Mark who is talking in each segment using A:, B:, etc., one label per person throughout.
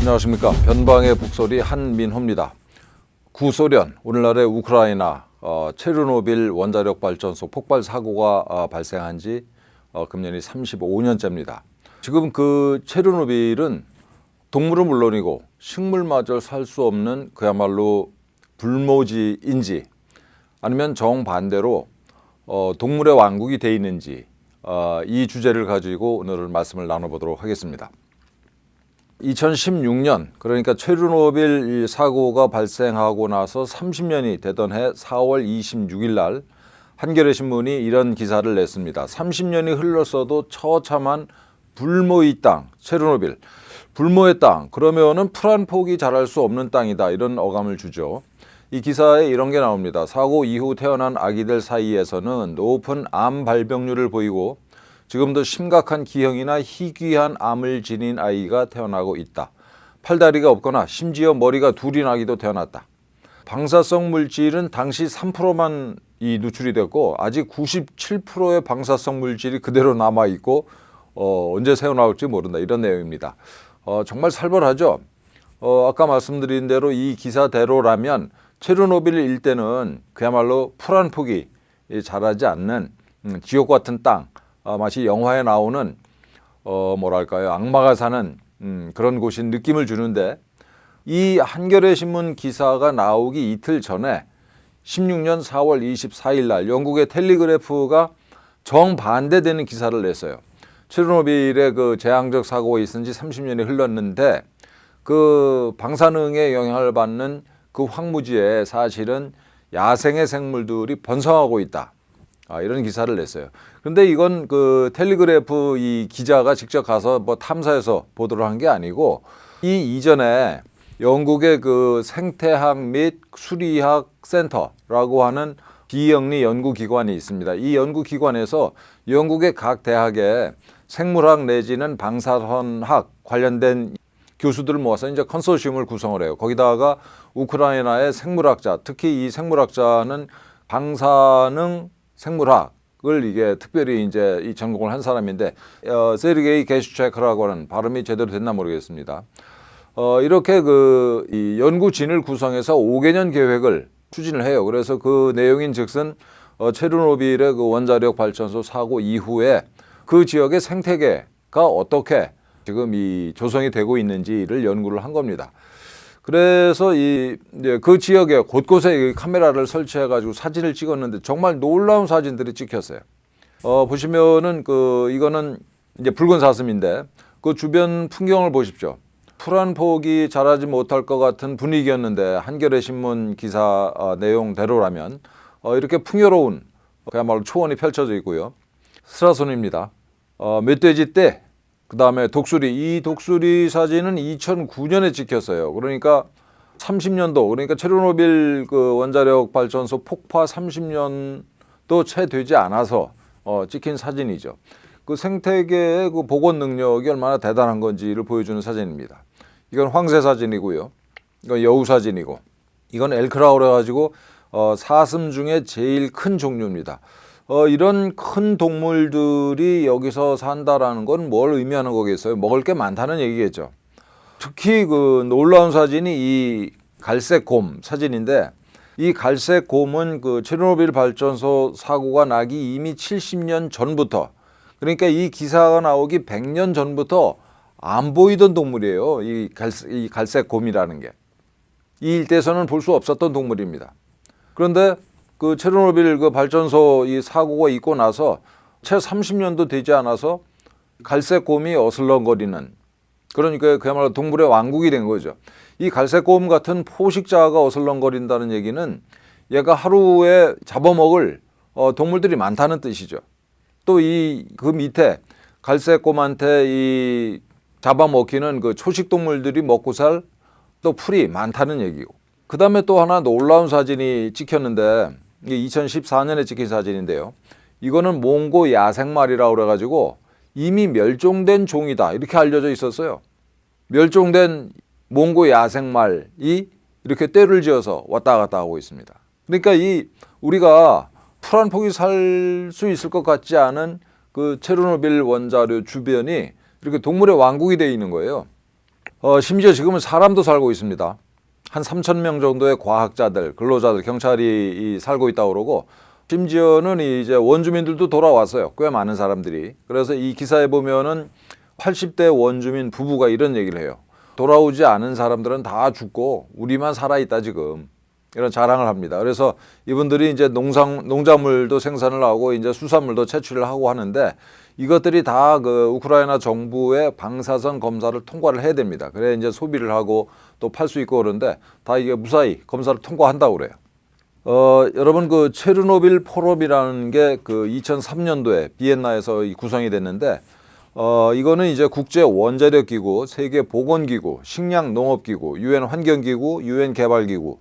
A: 안녕하십니까. 변방의 북소리 한민호입니다. 구소련, 오늘날의 우크라이나 체르노빌 원자력 발전소 폭발 사고가 발생한 지 금년이 35년째입니다. 지금 그 체르노빌은 동물은 물론이고 식물마저 살 수 없는 그야말로 불모지인지 아니면 정반대로 동물의 왕국이 돼 있는지 이 주제를 가지고 오늘 말씀을 나눠보도록 하겠습니다. 2016년 그러니까 체르노빌 사고가 발생하고 나서 30년이 되던 해 4월 26일 날 한겨레 신문이 이런 기사를 냈습니다. 30년이 흘렀어도 처참한 불모의 땅 체르노빌. 불모의 땅 그러면은 풀 한 폭이 자랄 수 없는 땅이다, 이런 어감을 주죠. 이 기사에 이런 게 나옵니다. 사고 이후 태어난 아기들 사이에서는 높은 암 발병률을 보이고 지금도 심각한 기형이나 희귀한 암을 지닌 아이가 태어나고 있다. 팔다리가 없거나 심지어 머리가 둘이 나기도 태어났다. 방사성 물질은 당시 3%만 누출이 됐고 아직 97%의 방사성 물질이 그대로 남아있고 언제 새어나올지 모른다, 이런 내용입니다. 정말 살벌하죠. 아까 말씀드린 대로 이 기사대로라면 체르노빌 일대는 그야말로 풀 한 폭이 자라지 않는 지옥 같은 땅, 마치 영화에 나오는 뭐랄까요, 악마가 사는 그런 곳인 느낌을 주는데, 이 한겨레 신문 기사가 나오기 이틀 전에 16년 4월 24일 날 영국의 텔리그래프가 정반대되는 기사를 냈어요. 체르노빌의 그 재앙적 사고가 있은 지 30년이 흘렀는데 그 방사능의 영향을 받는 그 황무지에 사실은 야생의 생물들이 번성하고 있다, 이런 기사를 냈어요. 그런데 이건 그 텔리그래프 이 기자가 직접 가서 뭐 탐사해서 보도를 한 게 아니고, 이 이전에 영국의 그 생태학 및 수리학 센터라고 하는 비영리 연구기관이 있습니다. 이 연구기관에서 영국의 각 대학에 생물학 내지는 방사선학 관련된 교수들을 모아서 이제 컨소시엄을 구성을 해요. 거기다가 우크라이나의 생물학자, 특히 이 생물학자는 방사능 생물학을 이게 특별히 이제 이 전공을 한 사람인데 세르게이 게슈체크라고 하는, 발음이 제대로 됐나 모르겠습니다. 이렇게 이 연구진을 구성해서 5개년 계획을 추진을 해요. 그래서 그 내용인즉슨 체르노빌의 그 원자력 발전소 사고 이후에 그 지역의 생태계가 어떻게 지금 이 조성이 되고 있는지를 연구를 한 겁니다. 그래서 그 지역에 곳곳에 카메라를 설치해 가지고 사진을 찍었는데 정말 놀라운 사진들이 찍혔어요. 보시면은 이거는 이제 붉은 사슴인데 그 주변 풍경을 보십시오. 풀 한 폭이 자라지 못할 것 같은 분위기였는데 한겨레 신문 기사 내용대로라면 이렇게 풍요로운 그야말로 초원이 펼쳐져 있고요. 스라손입니다. 멧돼지 떼, 그 다음에 독수리, 이 독수리 사진은 2009년에 찍혔어요. 그러니까 30년도, 그러니까 체르노빌 그 원자력 발전소 폭파 30년도 채 되지 않아서 찍힌 사진이죠. 그 생태계의 그 복원 능력이 얼마나 대단한 건지를 보여주는 사진입니다. 이건 황새 사진이고요. 이건 여우 사진이고, 이건 엘크라우라 가지고 사슴 중에 제일 큰 종류입니다. 이런 큰 동물들이 여기서 산다라는 건 뭘 의미하는 거겠어요? 먹을 게 많다는 얘기겠죠. 특히 그 놀라운 사진이 이 갈색 곰 사진인데, 이 갈색 곰은 그 체르노빌 발전소 사고가 나기 이미 70년 전부터, 그러니까 이 기사가 나오기 100년 전부터 안 보이던 동물이에요. 이 갈색 곰이라는 게. 이 일대에서는 볼 수 없었던 동물입니다. 그런데 그 체르노빌 그 발전소 이 사고가 있고 나서 채 30년도 되지 않아서 갈색 곰이 어슬렁거리는, 그러니까 그야말로 동물의 왕국이 된 거죠. 이 갈색 곰 같은 포식자가 어슬렁거린다는 얘기는 얘가 하루에 잡아먹을 동물들이 많다는 뜻이죠. 또 그 밑에 갈색 곰한테 이 잡아먹히는 그 초식 동물들이 먹고 살 또 풀이 많다는 얘기고, 그 다음에 또 하나 놀라운 사진이 찍혔는데, 이게 2014년에 찍힌 사진인데요. 이거는 몽고 야생말이라고 그래가지고 이미 멸종된 종이다, 이렇게 알려져 있었어요. 멸종된 몽고 야생말이 이렇게 떼를 지어서 왔다 갔다 하고 있습니다. 그러니까 우리가 풀 한 폭이 살 수 있을 것 같지 않은 그 체르노빌 원자료 주변이 이렇게 동물의 왕국이 되어 있는 거예요. 심지어 지금은 사람도 살고 있습니다. 한 3천 명 정도의 과학자들, 근로자들, 경찰이 살고 있다고 그러고, 심지어는 이제 원주민들도 돌아왔어요. 꽤 많은 사람들이. 그래서 이 기사에 보면은 80대 원주민 부부가 이런 얘기를 해요. 돌아오지 않은 사람들은 다 죽고 우리만 살아있다 지금. 이런 자랑을 합니다. 그래서 이분들이 이제 농작물도 생산을 하고 이제 수산물도 채취를 하고 하는데, 이것들이 다 그 우크라이나 정부의 방사선 검사를 통과를 해야 됩니다. 그래 이제 소비를 하고 또 팔 수 있고 그런데 다 이게 무사히 검사를 통과한다고 그래요. 여러분 그 체르노빌 포럼이라는 게 그 2003년도에 비엔나에서 구성이 됐는데, 이거는 이제 국제 원자력 기구, 세계 보건기구, 식량 농업기구, 유엔 환경기구, 유엔 개발기구,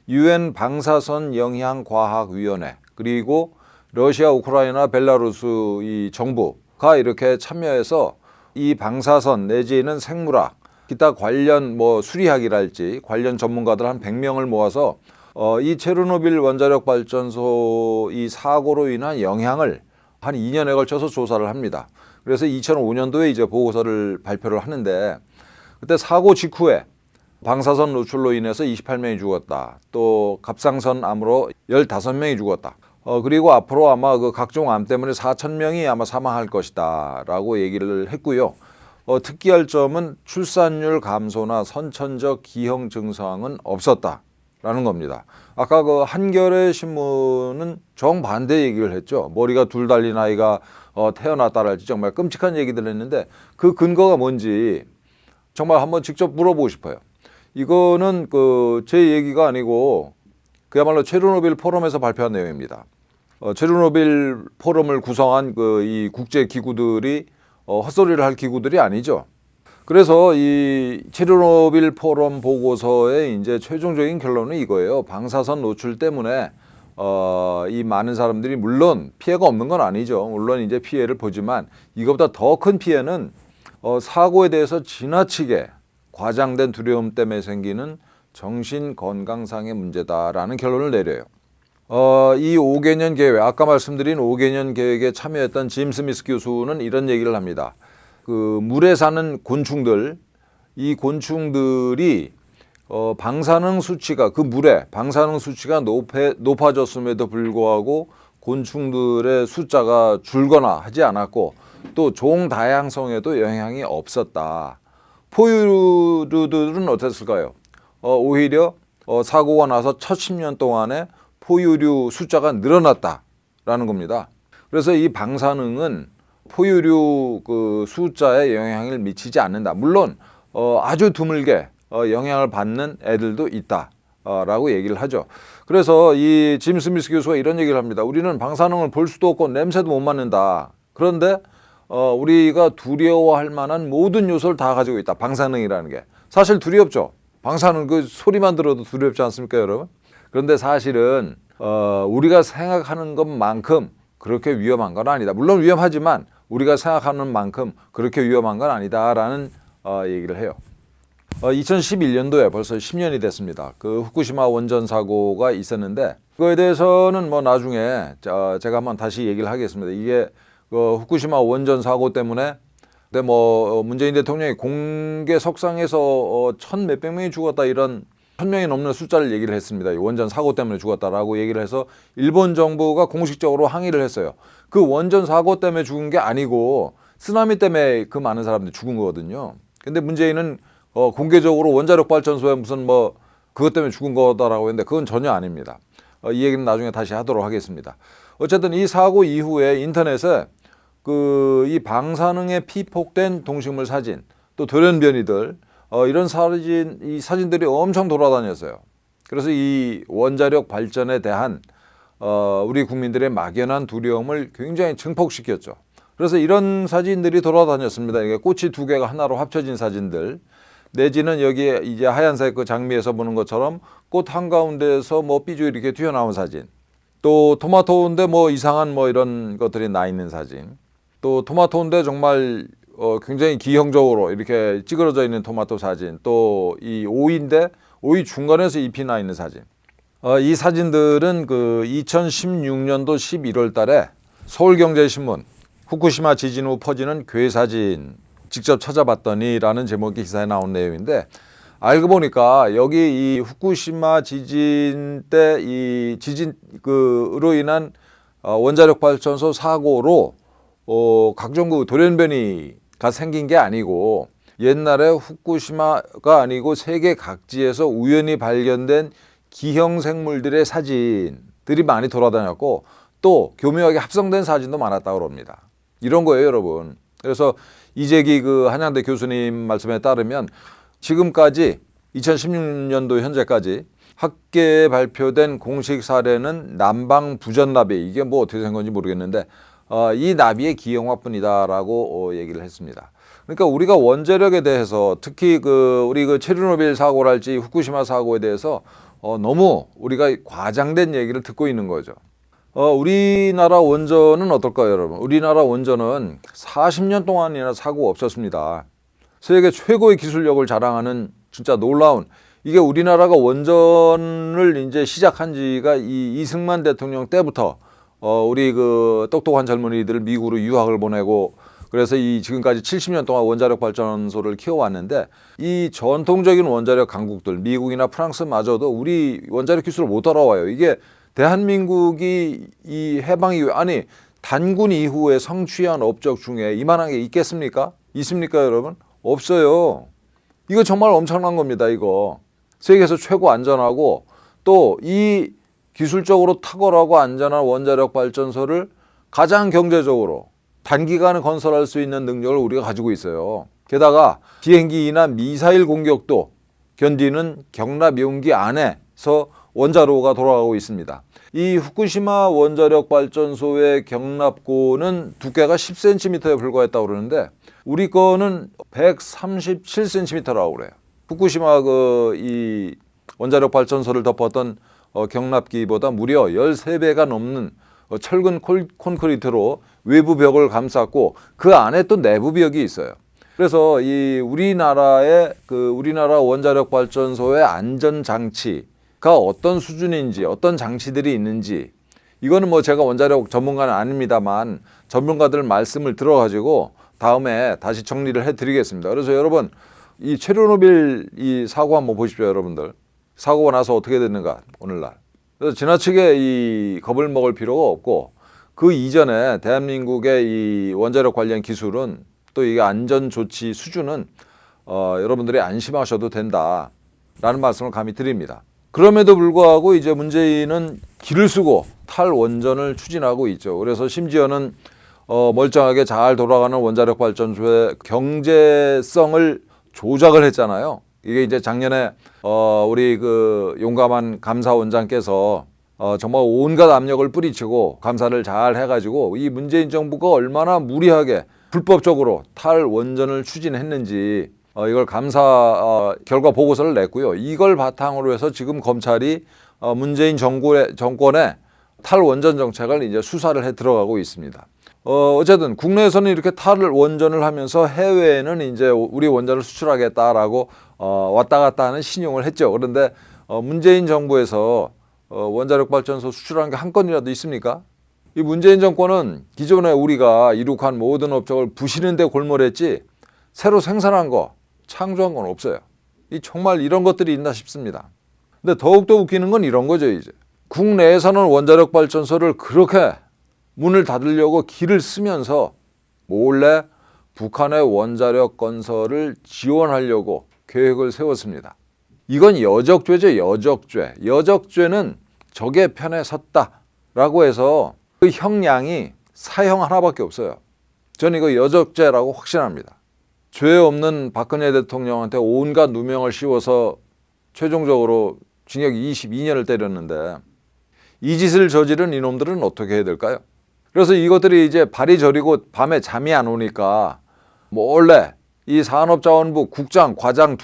A: 유엔 방사선 영향 과학 위원회, 그리고 러시아, 우크라이나, 벨라루스 이 정부가 이렇게 참여해서 이 방사선 내지는 생물학, 기타 관련 뭐 수리학이랄지 관련 전문가들 한 100명을 모아서 이 체르노빌 원자력 발전소 이 사고로 인한 영향을 한 2년에 걸쳐서 조사를 합니다. 그래서 2005년도에 이제 보고서를 발표를 하는데, 그때 사고 직후에 방사선 노출로 인해서 28명이 죽었다. 또 갑상선 암으로 15명이 죽었다. 그리고 앞으로 아마 그 각종 암 때문에 4천 명이 아마 사망할 것이다 라고 얘기를 했고요. 특기할 점은 출산율 감소나 선천적 기형 증상은 없었다 라는 겁니다. 아까 그 한겨레 신문은 정반대 얘기를 했죠. 머리가 둘 달린 아이가 태어났다랄지 정말 끔찍한 얘기들 했는데, 그 근거가 뭔지 정말 한번 직접 물어보고 싶어요. 이거는 그 제 얘기가 아니고 그야말로 체르노빌 포럼에서 발표한 내용입니다. 체르노빌 포럼을 구성한 그 이 국제 기구들이 헛소리를 할 기구들이 아니죠. 그래서 이 체르노빌 포럼 보고서의 이제 최종적인 결론은 이거예요. 방사선 노출 때문에 이 많은 사람들이 물론 피해가 없는 건 아니죠. 물론 이제 피해를 보지만 이것보다 더 큰 피해는 사고에 대해서 지나치게 과장된 두려움 때문에 생기는 정신 건강상의 문제다라는 결론을 내려요. 이 5개년 계획, 아까 말씀드린 5개년 계획에 참여했던 짐 스미스 교수는 이런 얘기를 합니다. 그 물에 사는 곤충들, 이 곤충들이 방사능 수치가 그 물에 방사능 수치가 높아졌음에도 불구하고 곤충들의 숫자가 줄거나 하지 않았고, 또 종 다양성에도 영향이 없었다. 포유류들은 어땠을까요? 오히려 사고가 나서 첫 10년 동안에 포유류 숫자가 늘어났다라는 겁니다. 그래서 이 방사능은 포유류 그 숫자에 영향을 미치지 않는다. 물론 아주 드물게 영향을 받는 애들도 있다라고 얘기를 하죠. 그래서 이 짐 스미스 교수가 이런 얘기를 합니다. 우리는 방사능을 볼 수도 없고 냄새도 못 맡는다. 그런데 우리가 두려워할 만한 모든 요소를 다 가지고 있다. 방사능이라는 게. 사실 두렵죠. 방사능 그 소리만 들어도 두렵지 않습니까, 여러분? 그런데 사실은 우리가 생각하는 것만큼 그렇게 위험한 건 아니다. 물론 위험하지만 우리가 생각하는 만큼 그렇게 위험한 건 아니다라는 얘기를 해요. 2011년도에 벌써 10년이 됐습니다. 그 후쿠시마 원전 사고가 있었는데, 그거에 대해서는 뭐 나중에 제가 한번 다시 얘기를 하겠습니다. 이게 그 후쿠시마 원전 사고 때문에 근데 뭐 문재인 대통령이 공개 석상에서 천 몇백 명이 죽었다, 이런 1,000명이 넘는 숫자를 얘기를 했습니다. 이 원전 사고 때문에 죽었다라고 얘기를 해서 일본 정부가 공식적으로 항의를 했어요. 그 원전 사고 때문에 죽은 게 아니고 쓰나미 때문에 그 많은 사람들이 죽은 거거든요. 근데 문재인은 공개적으로 원자력 발전소에 무슨 뭐 그것 때문에 죽은 거다라고 했는데 그건 전혀 아닙니다. 이 얘기는 나중에 다시 하도록 하겠습니다. 어쨌든 이 사고 이후에 인터넷에 이 방사능에 피폭된 동식물 사진, 또 돌연변이들 이런 이 사진들이 엄청 돌아다녔어요. 그래서 이 원자력 발전에 대한 우리 국민들의 막연한 두려움을 굉장히 증폭시켰죠. 그래서 이런 사진들이 돌아다녔습니다. 이게 꽃이 두 개가 하나로 합쳐진 사진들, 내지는 여기에 이제 하얀색 그 장미에서 보는 것처럼 꽃 한가운데에서 뭐 삐죽 이렇게 튀어나온 사진, 또 토마토인데 뭐 이상한 뭐 이런 것들이 나 있는 사진, 또 토마토인데 정말 굉장히 기형적으로 이렇게 찌그러져 있는 토마토 사진, 또 이 오이인데 오이 중간에서 잎이 나 있는 사진. 이 사진들은 그 2016년도 11월 달에 서울경제신문 후쿠시마 지진 후 퍼지는 괴사진 직접 찾아봤더니라는 제목의 기사에 나온 내용인데, 알고 보니까 여기 이 후쿠시마 지진 때 이 지진으로 인한 원자력 발전소 사고로 각종 그 돌연변이가 생긴 게 아니고, 옛날에 후쿠시마가 아니고 세계 각지에서 우연히 발견된 기형 생물들의 사진들이 많이 돌아다녔고, 또 교묘하게 합성된 사진도 많았다고 합니다. 이런 거예요, 여러분. 그래서 이재기 그 한양대 교수님 말씀에 따르면 지금까지 2016년도 현재까지 학계에 발표된 공식 사례는 남방 부전나비, 이게 뭐 어떻게 된 건지 모르겠는데 이 나비의 기형화뿐이다라고 얘기를 했습니다. 그러니까 우리가 원자력에 대해서, 특히 우리 체르노빌 사고랄지 후쿠시마 사고에 대해서 너무 우리가 과장된 얘기를 듣고 있는 거죠. 우리나라 원전은 어떨까요, 여러분? 우리나라 원전은 40년 동안이나 사고가 없었습니다. 세계 최고의 기술력을 자랑하는 진짜 놀라운, 이게 우리나라가 원전을 이제 시작한 지가 이 이승만 대통령 때부터 우리 그 똑똑한 젊은이들을 미국으로 유학을 보내고, 그래서 이 지금까지 70년 동안 원자력 발전소를 키워왔는데, 이 전통적인 원자력 강국들 미국이나 프랑스마저도 우리 원자력 기술을 못 따라와요. 이게 대한민국이 이 해방 이후에, 아니 단군 이후에 성취한 업적 중에 이만한 게 있겠습니까? 있습니까, 여러분? 없어요. 이거 정말 엄청난 겁니다. 이거 세계에서 최고 안전하고 또 이 기술적으로 탁월하고 안전한 원자력 발전소를 가장 경제적으로 단기간에 건설할 수 있는 능력을 우리가 가지고 있어요. 게다가 비행기나 미사일 공격도 견디는 경납 용기 안에서 원자로가 돌아가고 있습니다. 이 후쿠시마 원자력 발전소의 경납고는 두께가 10cm에 불과했다고 그러는데, 우리 거는 137cm라고 그래요. 후쿠시마 이 원자력 발전소를 덮었던 경납기보다 무려 13배가 넘는 철근 콘크리트로 외부 벽을 감쌌고, 그 안에 또 내부 벽이 있어요. 그래서 이 우리나라의 우리나라 원자력 발전소의 안전 장치가 어떤 수준인지, 어떤 장치들이 있는지, 이거는 뭐 제가 원자력 전문가는 아닙니다만 전문가들 말씀을 들어가지고 다음에 다시 정리를 해드리겠습니다. 그래서 여러분, 이 체르노빌 이 사고 한번 보십시오, 여러분들. 사고가 나서 어떻게 됐는가, 오늘날. 그래서 지나치게 이 겁을 먹을 필요가 없고, 그 이전에 대한민국의 이 원자력 관련 기술은, 또 이게 안전 조치 수준은 여러분들이 안심하셔도 된다라는 말씀을 감히 드립니다. 그럼에도 불구하고 이제 문재인은 기를 쓰고 탈원전을 추진하고 있죠. 그래서 심지어는 멀쩡하게 잘 돌아가는 원자력 발전소의 경제성을 조작을 했잖아요. 이게 이제 작년에 우리 그 용감한 감사원장께서 정말 온갖 압력을 뿌리치고 감사를 잘 해가지고 이 문재인 정부가 얼마나 무리하게 불법적으로 탈원전을 추진했는지 이걸 감사 결과 보고서를 냈고요. 이걸 바탕으로 해서 지금 검찰이 문재인 정권의 탈원전 정책을 이제 수사를 해 들어가고 있습니다. 어쨌든 국내에서는 이렇게 탈원전을 하면서 해외에는 이제 우리 원전을 수출하겠다라고 왔다 갔다 하는 신용을 했죠. 그런데 문재인 정부에서 원자력 발전소 수출한 게 한 건이라도 있습니까? 이 문재인 정권은 기존에 우리가 이룩한 모든 업적을 부시는 데 골몰했지 새로 생산한 거, 창조한 건 없어요. 정말 이런 것들이 있나 싶습니다. 근데 더욱더 웃기는 건 이런 거죠. 이제 국내에서는 원자력 발전소를 그렇게 문을 닫으려고 기를 쓰면서 몰래 북한의 원자력 건설을 지원하려고 계획을 세웠습니다. 이건 여적죄죠. 여적죄. 여적죄는 적의 편에 섰다라고 해서 그 형량이 사형 하나밖에 없어요. 저는 이거 여적죄라고 확신합니다. 죄 없는 박근혜 대통령한테 온갖 누명을 씌워서 최종적으로 징역 22년을 때렸는데, 이 짓을 저지른 이놈들은 어떻게 해야 될까요? 그래서 이것들이 이제 발이 저리고 밤에 잠이 안 오니까 몰래 이 산업자원부 국장, 과장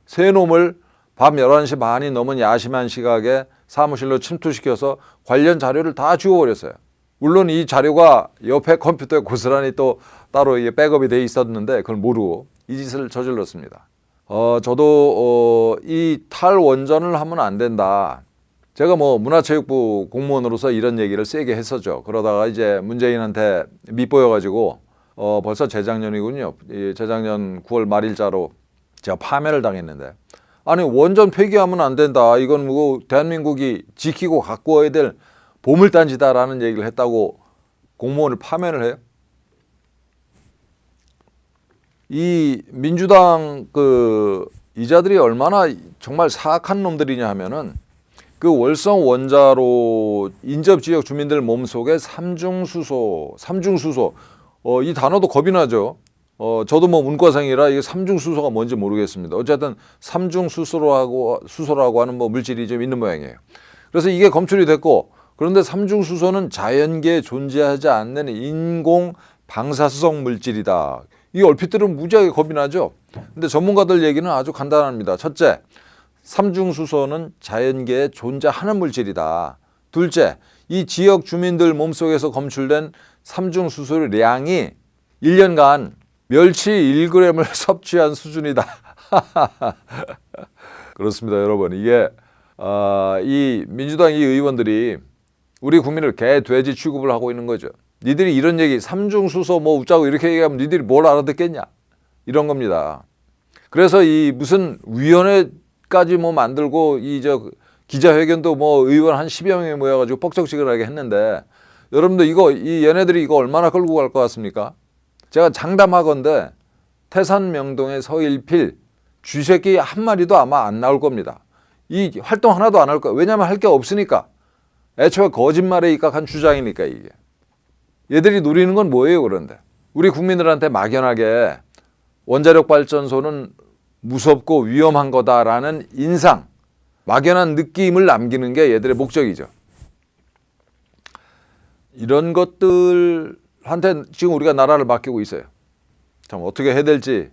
A: 세 놈을 밤 11시 반이 넘은 야심한 시각에 사무실로 침투시켜서 관련 자료를 다 지워버렸어요. 물론 이 자료가 옆에 컴퓨터에 고스란히 또 따로 백업이 돼 있었는데 그걸 모르고 이 짓을 저질렀습니다. 저도 이 탈원전을 하면 안 된다. 제가 뭐 문화체육부 공무원으로서 이런 얘기를 세게 했었죠. 그러다가 이제 문재인한테 밑보여가지고 벌써 재작년이군요. 재작년 9월 말일자로 제가 파면을 당했는데, 아니 원전 폐기하면 안 된다. 이건 뭐 대한민국이 지키고 가꾸어야 될 보물단지다라는 얘기를 했다고 공무원을 파면을 해요. 이 민주당 이자들이 얼마나 정말 사악한 놈들이냐 하면은 그 월성 원자로 인접 지역 주민들 몸속에 삼중수소 이 단어도 겁이 나죠. 저도 뭐 문과생이라 이게 삼중수소가 뭔지 모르겠습니다. 어쨌든 수소라고 하는 뭐 물질이 좀 있는 모양이에요. 그래서 이게 검출이 됐고, 그런데 삼중수소는 자연계에 존재하지 않는 인공 방사성 물질이다. 이게 얼핏 들으면 무지하게 겁이 나죠. 근데 전문가들 얘기는 아주 간단합니다. 첫째, 삼중수소는 자연계에 존재하는 물질이다. 둘째, 이 지역 주민들 몸속에서 검출된 삼중수소의 량이 1년간 멸치 1g을 섭취한 수준이다. 그렇습니다, 여러분. 이게 이 민주당 이 의원들이 우리 국민을 개, 돼지 취급을 하고 있는 거죠. 니들이 이런 얘기, 삼중수소 뭐 웃자고 이렇게 얘기하면 니들이 뭘 알아듣겠냐, 이런 겁니다. 그래서 이 무슨 위원회까지 뭐 만들고 기자회견도 뭐 의원 한 10여 명이 모여가지고 뻑적지근하게 했는데, 여러분들 얘네들이 이거 얼마나 끌고 갈 것 같습니까? 제가 장담하건대 태산명동의 서일필 쥐새끼 한 마리도 아마 안 나올 겁니다. 이 활동 하나도 안 할 거예요. 왜냐하면 할 게 없으니까. 애초에 거짓말에 입각한 주장이니까 이게. 얘들이 누리는 건 뭐예요, 그런데? 우리 국민들한테 막연하게 원자력 발전소는 무섭고 위험한 거다라는 인상, 막연한 느낌을 남기는 게 얘들의 목적이죠. 이런 것들한테 지금 우리가 나라를 맡기고 있어요. 참 어떻게 해야 될지.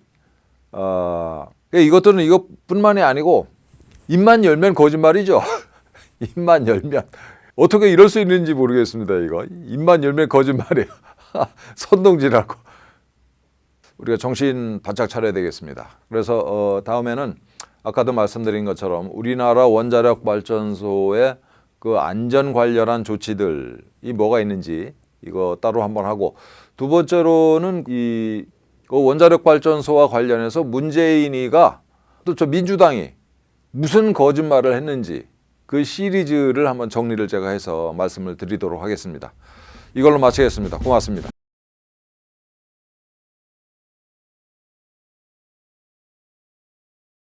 A: 이것들은 이것뿐만이 아니고 입만 열면 거짓말이죠. 입만 열면. 어떻게 이럴 수 있는지 모르겠습니다. 이거 입만 열면 거짓말이에요. 선동질하고. 우리가 정신 바짝 차려야 되겠습니다. 그래서 다음에는 아까도 말씀드린 것처럼 우리나라 원자력 발전소의 그 안전 관련한 조치들이 뭐가 있는지 이거 따로 한번 하고, 두 번째로는 이 원자력 발전소와 관련해서 문재인이가 또 저 민주당이 무슨 거짓말을 했는지 그 시리즈를 한번 정리를 제가 해서 말씀을 드리도록 하겠습니다. 이걸로 마치겠습니다. 고맙습니다.